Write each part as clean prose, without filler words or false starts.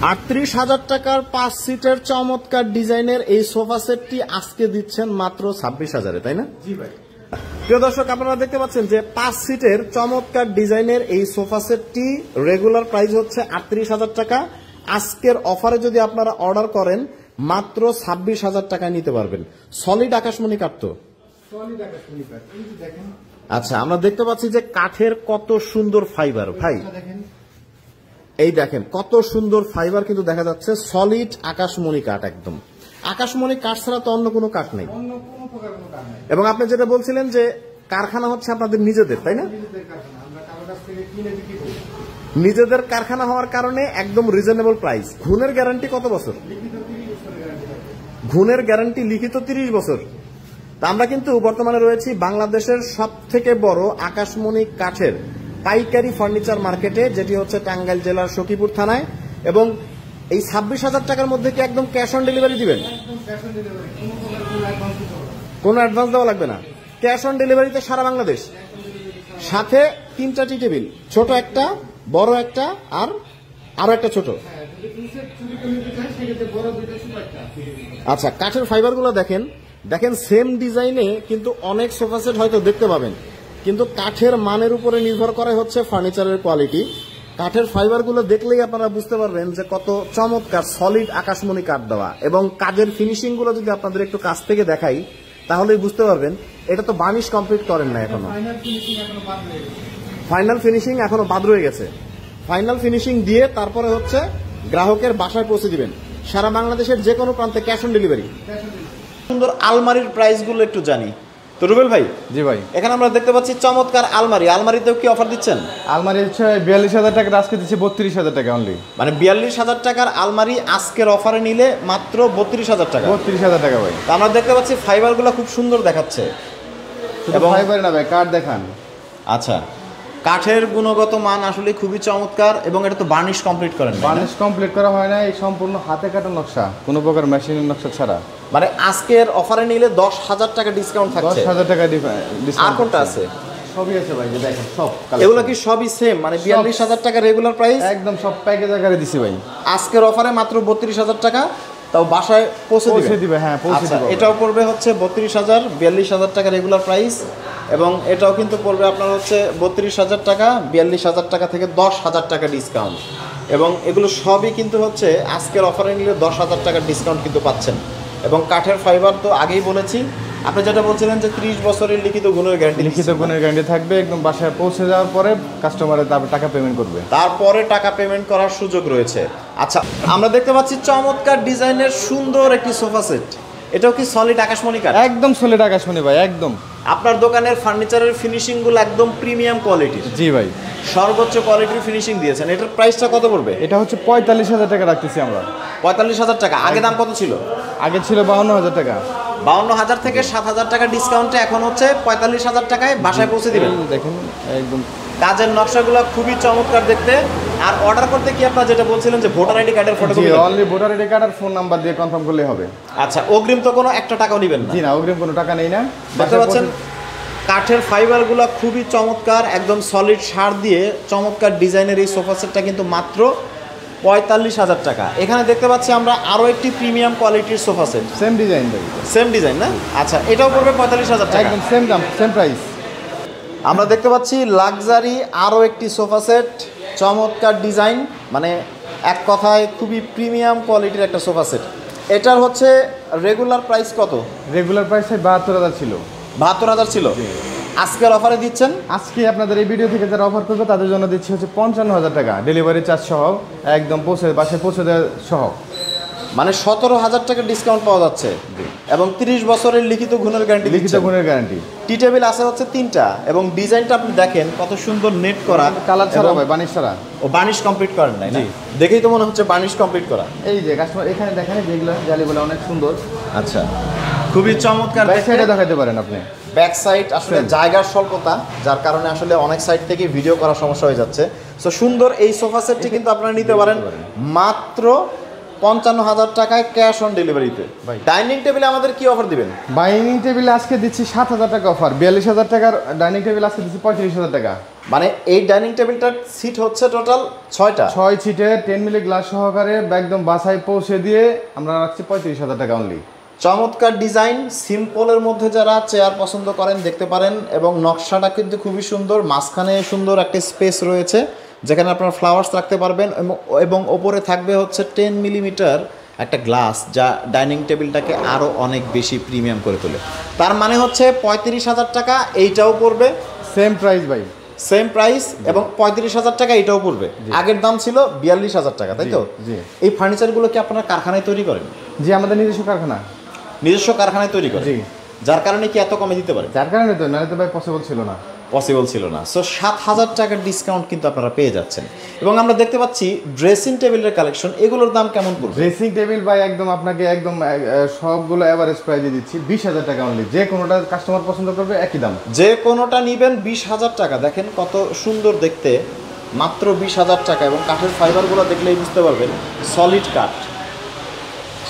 ৩৮,০০০ টাকার ৫ সিটের চমৎকার ডিজাইনের এই সোফা সেটটি আজকে দিচ্ছেন মাত্র ২৬,০০০, তাই না? জি ভাই। প্রিয় দর্শক, আপনারা দেখতে পাচ্ছেন যে ৫ সিটের চমৎকার ডিজাইনের এই সোফা সেটটি রেগুলার প্রাইস হচ্ছে ৩৮,০০০ টাকা। আজকের অফারে যদি আপনারা অর্ডার করেন মাত্র ২৬,০০০ টাকায় নিতে পারবেন। সলিড আকাশমণি কাঠ তো? সলিড আকাশমণি কাঠ। এই যে দেখেন। আচ্ছা, আমরা দেখতে পাচ্ছি যে কাঠের কত সুন্দর ফাইবার ভাই। এই দেখেন কত সুন্দর ফাইবার কিন্তু দেখা যাচ্ছে, সলিড আকাশমণি কাঠ একদম। আকাশমণি কাঠ ছাড়া তো অন্য কোনো কাঠ নেই। অন্য কোনো প্রকার কোনো কাঠ নাই। এবং আপনি যেটা বলছিলেন যে কারখানা হচ্ছে আপনাদের নিজেদের, তাই না? নিজেদের কারখানা, আমরা কারো কাছ থেকে কিনে বিক্রি করি। নিজেদের কারখানা হওয়ার কারণে একদম রিজনেবল প্রাইস। ঘুণের গ্যারান্টি কত বছর? লিখিত 30 বছরের গ্যারান্টি থাকে। ঘুণের গ্যারান্টি লিখিত 30 বছর। তা আমরা কিন্তু বর্তমানে রয়েছি বাংলাদেশের সবথেকে বড় আকাশমণি কাঠের পাইকারি ফার্নিচার মার্কেটে, যেটি হচ্ছে টাঙ্গাইল জেলার সখীপুর থানায়। এবং এই ২৬,০০০ টাকার মধ্যে কি একদম ক্যাশ অন ডেলিভারি দিবেন? একদম ক্যাশ অন ডেলিভারি, কোনো প্রকার কোনো অ্যাডভান্স দিতে হবে না। কোনো অ্যাডভান্স দেওয়া লাগবে না, ক্যাশ অন ডেলিভারিতে সারা বাংলাদেশ। সাথে 3টা টি টেবিল, ছোট একটা, বড় একটা, আর আরো একটা ছোট। হ্যাঁ, যদি দুই সেট চুরি করে নিতে চান সেক্ষেত্রে বড় দুইটা ছোট একটা। আচ্ছা, কাঠের ফাইবারগুলো দেখেন, দেখেন সেম ডিজাইনে কিন্তু অনেক সোফা সেট হয়তো দেখতে পাবেন, কিন্তু কাঠের মানের উপরে নির্ভর করে হচ্ছে ফার্নিচারের কোয়ালিটি। কাঠের ফাইবারগুলো দেখলেই আপনারা বুঝতে পারবেন যে কত চমৎকার সলিড আকাশমণি কাঠ দেওয়া। এবং কাজের ফিনিশিং গুলো যদি আপনাদের একটু কাছ থেকে দেখাই তাহলেই বুঝতে পারবেন এটা তো বার্নিশ কমপ্লিট করেন না এখনো। ফাইনাল ফিনিশিং এখনো বাদ রয়ে গেছে। ফাইনাল ফিনিশিং দিয়ে তারপরে হচ্ছে গ্রাহকের বাসায় পৌঁছে দিবেন। সারা বাংলাদেশের যে কোনো প্রান্তে ক্যাশ অন ডেলিভারি। সুন্দর আলমারির প্রাইসগুলো একটু জানি তো রুবেল ভাই। জি ভাই, এখানে আমরা দেখতে পাচ্ছি চমৎকার আলমারি। আলমারিতেও কি অফার দিচ্ছেন? আলমারি হচ্ছে ৪২,০০০ টাকা, আজকে দিচ্ছে ৩২,০০০ টাকা অনলি। মানে ৪২,০০০ টাকার আলমারি আজকের অফারে নিলে মাত্র ৩২,০০০ টাকা। ৩২,০০০ টাকা ভাই। তো আমরা দেখতে পাচ্ছি ফাইবারগুলো খুব সুন্দর দেখাচ্ছে। এবং ফাইবার না ভাই, কাঠ দেখান। আচ্ছা, কাঠের গুণগত মান আসলে খুবই চমৎকার। এবং এটা তো বার্নিশ কমপ্লিট করেন না? বার্নিশ কমপ্লিট করা হয় না, এই সম্পূর্ণ হাতে কাটা নকশা, কোনো প্রকার মেশিনের নকশা ছাড়া। মানে আজকের অফারে নিলে ১০,০০০ টাকা ডিসকাউন্ট থাকছে। ১০,০০০ টাকা আর ডিসকাউন্ট। কোনটা আছে? সবই আছে ভাই, যে দেখেন সব। এগুলো কি সবই সেম? মানে ৪২,০০০ টাকা রেগুলার প্রাইস, একদম সব প্যাকেজ আকারে দিছি ভাই। আজকের অফারে মাত্র ৩২,০০০ টাকা, তাও বাসায় পৌঁছে দিবে। হ্যাঁ, পৌঁছে দিবে। এটাও পড়বে হচ্ছে ৩২,০০০, ৪২,০০০ টাকা রেগুলার প্রাইস। এবং এটাও কিন্তু পড়বে আপনার হচ্ছে ৩২,০০০ টাকা, ৪২,০০০ টাকা থেকে ১০,০০০ টাকা ডিসকাউন্ট। এবং এগুলো সবই কিন্তু হচ্ছে আজকের অফারে নিলে ১০,০০০ টাকার ডিসকাউন্ট কিন্তু পাচ্ছেন। এবং কাঠের ফাইবার তো আগেই বলেছি। আপনি যেটা বলছিলেন যে 30 বছরের লিখিত গুণের গ্যারান্টি। লিখিত গুণের গ্যারান্টি থাকবে, একদম বাসায় পৌঁছে যাওয়ার পরে কাস্টমারের তারপর টাকা পেমেন্ট করবে। তারপরে টাকা পেমেন্ট করার সুযোগ রয়েছে। আচ্ছা, আমরা দেখতে পাচ্ছি চমৎকার ডিজাইনের সুন্দর একটি সোফা সেট। এটাও কি সলিড আকাশমণি কাঠ? একদম সলিড আকাশমণি ভাই, একদম। আপনার দোকানের ফার্নিচারের ফিনিশিং গুলো একদম প্রিমিয়াম কোয়ালিটির। জি ভাই, সর্বোচ্চ কোয়ালিটির ফিনিশিং দিয়েছেন। এটার প্রাইসটা কত পড়বে? এটা হচ্ছে ৪৫,০০০ টাকা রাখতেছি আমরা। ৪৫,০০০ টাকা। আগে দাম কত ছিল? আগে ছিল ৫২,০০০ টাকা। ৫২,০০০ থেকে ৭,০০০ টাকা ডিসকাউন্টে এখন হচ্ছে ৪৫,০০০ টাকায় বাসায় পৌঁছে দিবেন। দেখেন একদম কাজের নকশাগুলো খুবই চমৎকার দেখতে। আর অর্ডার করতে কি আপনারা যেটা বলছিলেন যে ভোটার আইডি কার্ডের ফটো? জি, অনলি ভোটার আইডি কার্ড আর ফোন নাম্বার দিয়ে কনফার্ম করলেই হবে। আচ্ছা, অগ্রিম তো কোনো একটা টাকাও নেবেন না? জি না, অগ্রিম কোনো টাকা নেই না। দেখতে পাচ্ছেন কাঠের ফাইবারগুলো খুবই চমৎকার, একদম সলিড সার দিয়ে চমৎকার ডিজাইনের এই সোফা সেটটা কিন্তু মাত্র ৪৫,০০০ টাকা। এখানে দেখতে পাচ্ছি আমরা আরো একটি প্রিমিয়াম কোয়ালিটির সোফা সেট। সেম ডিজাইন ভাই, সেম ডিজাইন না? আচ্ছা, এটাও পড়বে ৪৫,০০০ টাকা। একদম সেম দাম, সেম প্রাইস। আমরা দেখতে পাচ্ছি লাক্সারি আরো একটি সোফা সেট, চমৎকার ডিজাইন, মানে এক কথায় খুবই প্রিমিয়াম কোয়ালিটির একটা সোফা সেট। এটার হচ্ছে রেগুলার প্রাইস কত? রেগুলার প্রাইস ৭২,০০০ ছিল। ৭২,০০০ ছিল, আজকের অফারে দিচ্ছেন? আজকে আপনাদের এই ভিডিও থেকে যারা অফার করবে তাদের জন্য দিচ্ছি হচ্ছে ৫৫,০০০ টাকা, ডেলিভারি চার্জ সহ, একদম বাসায় পৌঁছে দেওয়া সহ। মানে ১৭,০০০ টাকা ডিসকাউন্ট পাওয়া যাচ্ছে। এবং ৩০ বছরের লিখিত গুণের গ্যারান্টি। লিখিত গুণের গ্যারান্টি। টি টেবিল আছে হচ্ছে 3টা। এবং ডিজাইনটা আপনি দেখেন কত সুন্দর নেট করা, কালার ছাড়া ভাই, বানিশ ছাড়া। ও বার্নিশ কমপ্লিট করেন নাই? দেখেই তো মনে হচ্ছে বার্নিশ কমপ্লিট করা। এই যে কাস্টমার এখানে দেখেন, যেগুলো জালিগুলো অনেক সুন্দর। আচ্ছা, খুবই চমৎকার। ব্যাক সাইডে দেখাতে পারেন আপনি। ব্যাক সাইড আসলে জায়গার স্বল্পতা, যার কারণে আসলে অনেক সাইড থেকে ভিডিও করার সমস্যা হয়ে যাচ্ছে। সো সুন্দর এই সোফা সেটটি কিন্তু আপনারা নিতে পারেন মাত্র ৫৫,০০০ টাকায় ক্যাশ অন ডেলিভারিতে। ডাইনিং টেবিলে আমাদের কি অফার দিবেন? ডাইনিং টেবিলে আজকে দিচ্ছি ৭,০০০ টাকা অফার। ৪২,০০০ টাকার ডাইনিং টেবিল আজকে দিচ্ছি ৩৫,০০০ টাকা। মানে এই ডাইনিং টেবিলটার সিট হচ্ছে টোটাল 6টা, 6 সিটের 10 মিলি গ্লাস সহকারে একদম বাসায় পৌঁছে দিয়ে আমরা রাখছি 35,000 টাকা অনলি। চমৎকার ডিজাইন, সিম্পলের মধ্যে যারা চেয়ার পছন্দ করেন দেখতে পারেন, এবং নকশাটা কিন্তু খুবই সুন্দর। মাঝখানে সুন্দর একটা স্পেস রয়েছে যেখানে আপনারা ফ্লাওয়ার্স রাখতে পারবেন, এবং ওপরে থাকবে হচ্ছে 10 মিলিমিটার একটা গ্লাস, যা ডাইনিং টেবিলটাকে আরও অনেক বেশি প্রিমিয়াম করে তোলে। তার মানে হচ্ছে 35,000 টাকা এইটাও পড়বে, সেম প্রাইস ভাই, সেম প্রাইস, এবং 35,000 টাকা এটাও পড়বে। আগের দাম ছিল 42,000 টাকা, তাই তো? জি। এই ফার্নিচারগুলো কি আপনারা কারখানায় তৈরি করেন? জি, আমাদের নিজস্ব কারখানা, নিজস্ব কারখানায় তৈরি করেন? জি। যার কারণে কি এত কমে দিতে পারে? যার কারণে তো, নাহলে তো ভাই পসিবল ছিল না। পসিবল ছিল না। সো 7,000 টাকার ডিসকাউন্ট কিন্তু আপনারা পেয়ে যাচ্ছেন। এবং আমরা দেখতে পাচ্ছি ড্রেসিং টেবিলের কালেকশন, এগুলোর দাম কেমন পড়বে? ড্রেসিং টেবিল ভাই একদম আপনাকে একদম সবগুলো এভারেজ প্রাইসে দিচ্ছি 20,000 টাকা অনলি। যে কোনোটা কাস্টমার পছন্দ করবে একই দাম, যে কোনোটা নেবেন 20,000 টাকা। দেখেন কত সুন্দর দেখতে, মাত্র 20,000 টাকা। এবং কাঠের ফাইবারগুলো দেখলেই বুঝতে পারবেন সলিড কাঠ।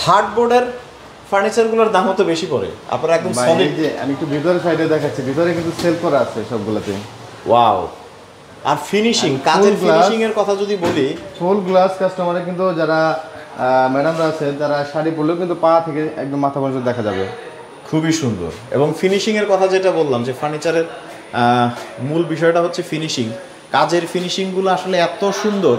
হার্ডবোর্ডের ফার্নিচারগুলোর দামও তো বেশি পড়ে, আপনারা একদম ভাই সলিড। এই যে আমি একটু ভিতরের সাইডে দেখাচ্ছি, ভিতরে কিন্তু সেল করা আছে সবগুলোতে। ওয়াও! আর ফিনিশিং, কাজের ফিনিশিং এর কথা যদি বলি, ফুল গ্লাস কাস্টমারে কিন্তু যারা ম্যাডামরা আছে তারা শাড়ি পরলেও কিন্তু পা থেকে একদম মাথা পর্যন্ত দেখা যাবে, খুবই সুন্দর। এবং ফিনিশিং এর কথা যেটা বললাম, যে ফার্নিচারের মূল বিষয়টা হচ্ছে ফিনিশিং। কাজের ফিনিশিংগুলো আসলে এত সুন্দর,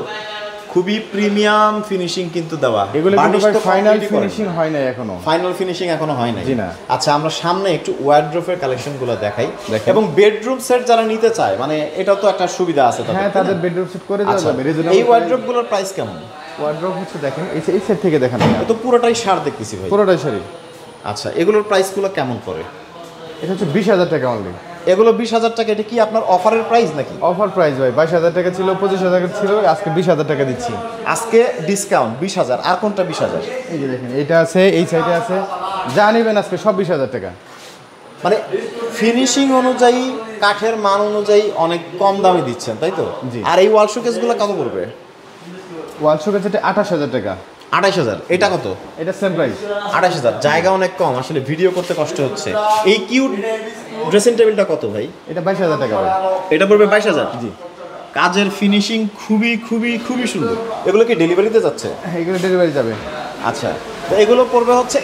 খুবই প্রিমিয়াম ফিনিশিং কিন্তু দেওয়া। এগুলো কিন্তু ভাই ফাইনাল ফিনিশিং হয় নাই এখনো, ফাইনাল ফিনিশিং এখনো হয় নাই। জি না। আচ্ছা, আমরা সামনে একটু ওয়ার্ড্রোবের কালেকশনগুলো দেখাই, এবং বেডরুম সেট যারা নিতে চায়, মানে এটা তো একটা সুবিধা আছে তাদের। হ্যাঁ, তাদের বেডরুম সেট করে দেওয়া যাবে। এই ওয়ার্ড্রোবগুলোর প্রাইস কেমন? ওয়ার্ড্রোব হচ্ছে দেখেন এই সেট থেকে দেখেন, তো পুরোটাই সার দেখতেছি ভাই। পুরোটাই শাড়ি। আচ্ছা, এগুলোর প্রাইসগুলো কেমন পড়ে? এটা হচ্ছে 20,000 টাকা অনলি। এগুলো 20,000 টাকা। এটা কি আপনার অফারের প্রাইস নাকি? অফার প্রাইস ভাই, 22,000 টাকা ছিল, 25,000 টাকা ছিল, আজকে 20,000 টাকা দিচ্ছি। আজকে ডিসকাউন্ট 20,000। আর কোনটা 20,000? এই যে দেখেন, এইটা আছে, এই সাইডে আছে, যা নেবেন আজকে সব 20,000 টাকা। মানে ফিনিশিং অনুযায়ী, কাঠের মান অনুযায়ী অনেক কম দামে দিচ্ছেন, তাই তো? জি। আর এই ওয়াল শোকেসগুলো কত পড়বে? ওয়াল শোকেস এটা 28,000 টাকা। 28,000। এটা কত? এটা সেম প্রাইস, 28,000। জায়গা অনেক কম, আসলে ভিডিও করতে কষ্ট হচ্ছে। এই কিউট ড্রেসিং টেবিলটা কত ভাই? এটা 22,000 টাকা ভাই। এটা পড়বে 22,000। জি। কাজের ফিনিশিং খুবই খুবই খুবই সুন্দর। এগুলো কি ডেলিভারিতে যাচ্ছে? এগুলো ডেলিভারি যাবে। আচ্ছা, তো এগুলো পড়বে হচ্ছে,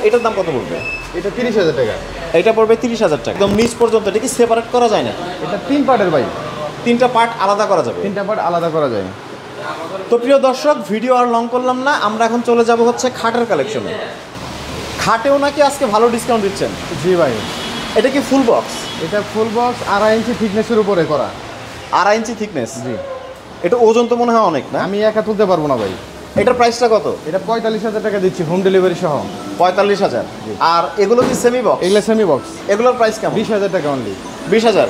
এটার দাম কত পড়বে? এটা 30,000 টাকা। এটা পড়বে 30,000 টাকা, একদম নিচ পর্যন্ত। এটা কি সেপারেট করা যায় না? এটা 3 পার্টের ভাই, 3টা পার্ট আলাদা করা যাবে। 3টা পার্ট আলাদা করা যায়। তো প্রিয় দর্শক, ভিডিও আর লং করলাম না, আমরা এখন চলে যাব হচ্ছে খাটের কালেকশনে। খাটেও নাকি আজকে ভালো ডিসকাউন্ট দিচ্ছেন? জি ভাই। এটা কি ফুল বক্স? এটা ফুল বক্স 2.5 ইঞ্চি থিকনেসের উপরে করা। 2.5 ইঞ্চি থিকনেস? জি। এটা ওজন তো মনে হয় অনেক না? আমি একা তুলতে পারবো না ভাই। এটার প্রাইসটা কত? এটা 45,000 টাকা দিচ্ছি, হোম ডেলিভারি সহ। 45,000। আর এগুলো কি সেমি বক্স? এগুলো সেমি বক্স, এগুলোর প্রাইস কেমন? 20,000 টাকা অনলি। 20,000?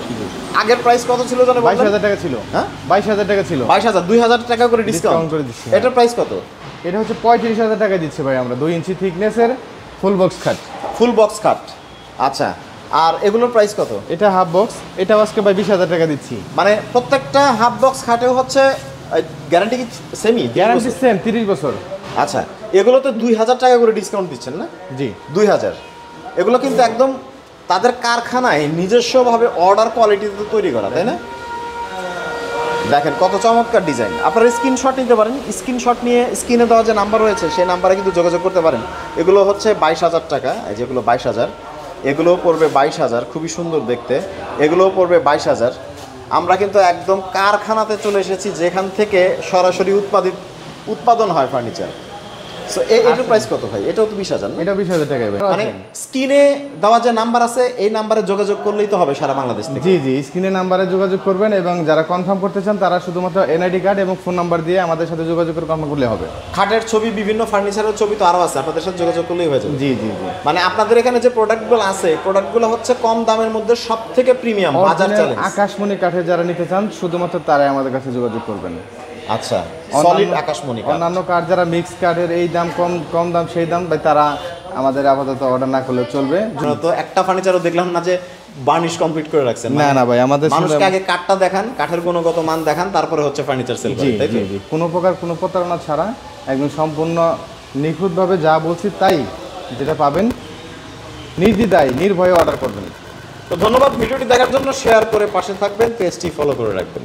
আগের প্রাইস কত ছিল জানো? 22,000 টাকা ছিল। হ্যাঁ, 22,000 টাকা ছিল। 22,000, 2,000 টাকা করে ডিসকাউন্ট করে দিচ্ছি। এটার প্রাইস কত? এটা হচ্ছে 35,000 টাকা দিচ্ছে ভাই আমরা, 2 ইঞ্চি থিকনেসের ফুল বক্স খাট। ফুল বক্স খাট। আচ্ছা, আর এগুলোর প্রাইস কত? এটা হাফ বক্স, এটাও আজকে ভাই 20,000 টাকা দিচ্ছি। মানে প্রত্যেকটা হাফ বক্স খাটেও হচ্ছে গ্যারান্টি কি সেমি? গ্যারান্টি সেম 30 বছর। আচ্ছা, এগুলো তো 2,000 টাকা করে ডিসকাউন্ট দিচ্ছেন না? জি। 2,000। এগুলো কিন্তু একদম তাদের কারখানায় নিজস্বভাবে অর্ডার কোয়ালিটিতে তৈরি করা, তাই না? দেখেন কত চমৎকার ডিজাইন। আপনারা স্ক্রিনশট নিতে পারেন, স্ক্রিনশট নিয়ে স্ক্রিনে দেওয়া যে নাম্বার রয়েছে সেই নাম্বারে কিন্তু যোগাযোগ করতে পারেন। এগুলো হচ্ছে 22,000 টাকা। এই যেগুলো 22,000, এগুলোও পড়বে 22,000, খুবই সুন্দর দেখতে। এগুলোও পড়বে 22,000। আমরা কিন্তু একদম কারখানাতে চলে এসেছি, যেখান থেকে সরাসরি উৎপাদন হয় ফার্নিচার। সো এটার প্রাইস কত ভাই? এটাও তো 20,000 না? এটা 20,000 টাকা ভাই। মানে স্ক্রিনে দেওয়া যে নাম্বার আছে এই নাম্বারে যোগাযোগ করলেই তো হবে সারা বাংলাদেশ থেকে? জি জি, স্ক্রিনে নাম্বারে যোগাযোগ করবেন, এবং যারা কনফার্ম করতে চান তারা শুধুমাত্র এনআইডি কার্ড এবং ফোন নাম্বার দিয়ে আমাদের সাথে যোগাযোগ করে কনফার্ম করলে হবে। খাটের ছবি, বিভিন্ন ফার্নিচারের ছবি তো আরও আছে, আপনাদের সাথে যোগাযোগ করলেই হয়ে যাবে। জি জি জি। মানে আপনাদের এখানে যে প্রোডাক্টগুলো আছে, প্রোডাক্টগুলো হচ্ছে কম দামের মধ্যে সবথেকে প্রিমিয়াম, বাজার চ্যালেঞ্জ। আকাশমণি কাঠের যারা নিতে চান শুধুমাত্র তারাই আমাদের কাছে যোগাযোগ করবেন। আচ্ছা, সলিড আকাশমণি কাঠ। অন্যান্য কাঠ যারা মিক্স কাঠের এই দাম কম দাম সেই দাম, ভাই তারা আমাদের আপাতত অর্ডার না করলে চলবে। তো একটা ফার্নিচারও দেখলাম না যে বার্নিশ কমপ্লিট করে রাখছেন। না না ভাই, আমাদের মানুষকে আগে কাঠটা দেখান, কাঠের গুণগত মান দেখান, তারপরে হচ্ছে ফার্নিচার সেল করেন, তাই তো? জি, কোনো প্রকার কোনো প্রতারণা ছাড়া একদম সম্পূর্ণ নিখুঁতভাবে যা বলছি তাই যেটা পাবেন, নির্দ্বিধায় নির্ভয়ে অর্ডার করবেন। তো ধন্যবাদ ভিডিওটি দেখার জন্য, শেয়ার করে পাশে থাকবেন, পেজটি ফলো করে রাখবেন।